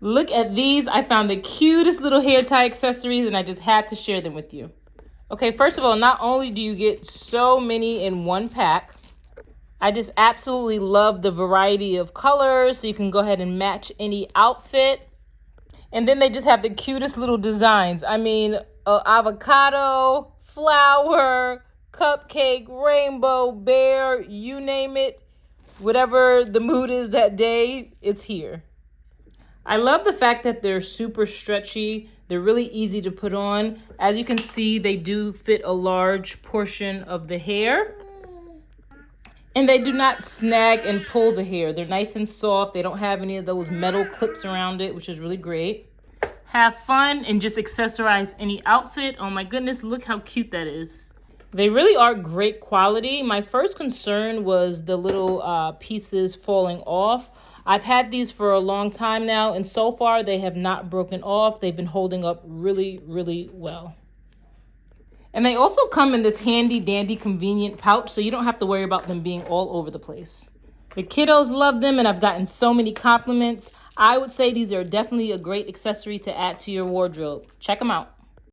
Look at these. I found the cutest little hair tie accessories and I just had to share them with you. Okay, first of all, not only do you get so many in one pack, I just absolutely love the variety of colors, so you can go ahead and match any outfit. And then they just have the cutest little designs. I mean, avocado, flower, cupcake, rainbow, bear, you name it. Whatever the mood is that day, it's here. I love the fact that they're super stretchy. They're really easy to put on. As you can see, they do fit a large portion of the hair. And they do not snag and pull the hair. They're nice and soft. They don't have any of those metal clips around it, which is really great. Have fun and just accessorize any outfit. Oh my goodness, look how cute that is. They really are great quality. My first concern was the little pieces falling off. I've had these for a long time now, and so far they have not broken off. They've been holding up really, really well. And they also come in this handy dandy convenient pouch, so you don't have to worry about them being all over the place. The kiddos love them, and I've gotten so many compliments. I would say these are definitely a great accessory to add to your wardrobe. Check them out.